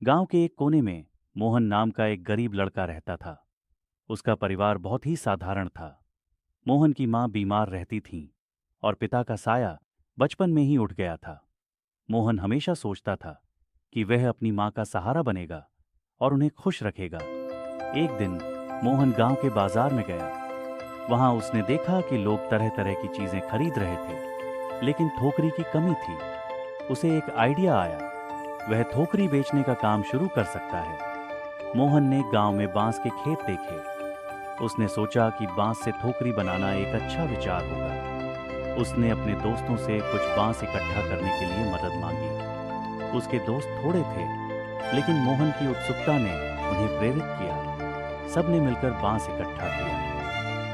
गांव के एक कोने में मोहन नाम का एक गरीब लड़का रहता था। उसका परिवार बहुत ही साधारण था। मोहन की मां बीमार रहती थीं और पिता का साया बचपन में ही उठ गया था। मोहन हमेशा सोचता था कि वह अपनी मां का सहारा बनेगा और उन्हें खुश रखेगा। एक दिन मोहन गांव के बाजार में गया। वहां उसने देखा कि लोग तरह तरह की चीजें खरीद रहे थे, लेकिन थोकरी की कमी थी। उसे एक आइडिया आया। वह थोकरी बेचने का काम शुरू कर सकता है। मोहन ने गांव में बांस के खेत देखे। उसने सोचा कि बांस से थोकरी बनाना एक अच्छा विचार होगा। उसने अपने दोस्तों से कुछ बांस इकट्ठा करने के लिए मदद मांगी। उसके दोस्त थोड़े थे, लेकिन मोहन की उत्सुकता ने उन्हें प्रेरित किया। सबने मिलकर बांस इकट्ठा किया।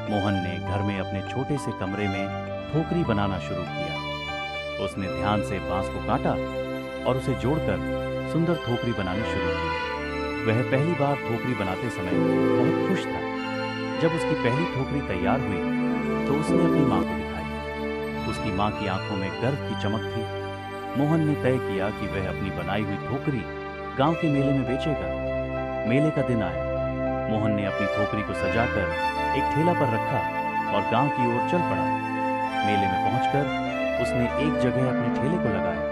मोहन ने घर में अपने छोटे से कमरे में थोकरी बनाना शुरू किया। उसने ध्यान से बांस को काटा और उसे जोड़कर सुंदर थोकरी बनानी शुरू की। वह पहली बार थोकरी बनाते समय बहुत खुश था। जब उसकी पहली ठोकरी तैयार हुई तो उसने अपनी मां को दिखाई। उसकी मां की आंखों में गर्व की चमक थी। मोहन ने तय किया कि वह अपनी बनाई हुई ठोकरी गांव के मेले में बेचेगा। मेले का दिन आया। मोहन ने अपनी ठोकरी को सजाकर एक ठेला पर रखा और गांव की ओर चल पड़ा। मेले में पहुंचकर उसने एक जगह अपने ठेले को लगाया।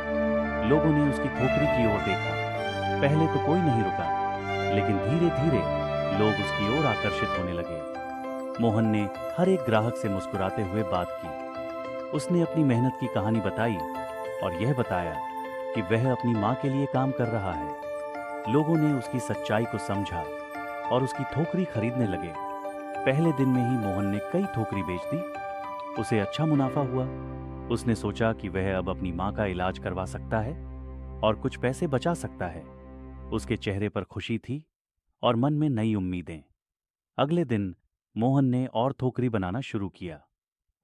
लोगों ने उसकी ठोकरी की ओर देखा। पहले तो कोई नहीं रुका, लेकिन धीरे धीरे लोग उसकी ओर आकर्षित होने लगे। मोहन ने हर एक ग्राहक से मुस्कुराते हुए बात की। उसने अपनी मेहनत की कहानी बताई और यह बताया कि वह अपनी मां के लिए काम कर रहा है। लोगों ने उसकी सच्चाई को समझा और उसकी ठोकरी खरीदने लगे। पहले दिन में ही मोहन ने कई ठोकरी बेच दी। उसे अच्छा मुनाफा हुआ। उसने सोचा कि वह अब अपनी मां का इलाज करवा सकता है और कुछ पैसे बचा सकता है। उसके चेहरे पर खुशी थी और मन में नई उम्मीदें। अगले दिन मोहन ने और थोकरी बनाना शुरू किया।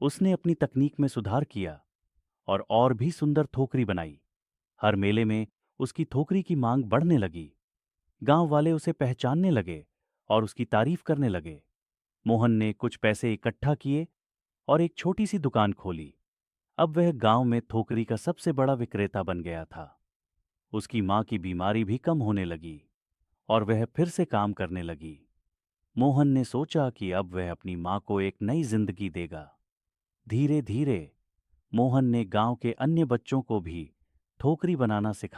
उसने अपनी तकनीक में सुधार किया और भी सुंदर थोकरी बनाई। हर मेले में उसकी थोकरी की मांग बढ़ने लगी। गांव वाले उसे पहचानने लगे और उसकी तारीफ करने लगे। मोहन ने कुछ पैसे इकट्ठा किए और एक छोटी सी दुकान खोली। अब वह गांव में थोकरी का सबसे बड़ा विक्रेता बन गया था। उसकी मां की बीमारी भी कम होने लगी और वह फिर से काम करने लगी। मोहन ने सोचा कि अब वह अपनी मां को एक नई जिंदगी देगा। धीरे धीरे मोहन ने गांव के अन्य बच्चों को भी ठोकरी बनाना सिखाया।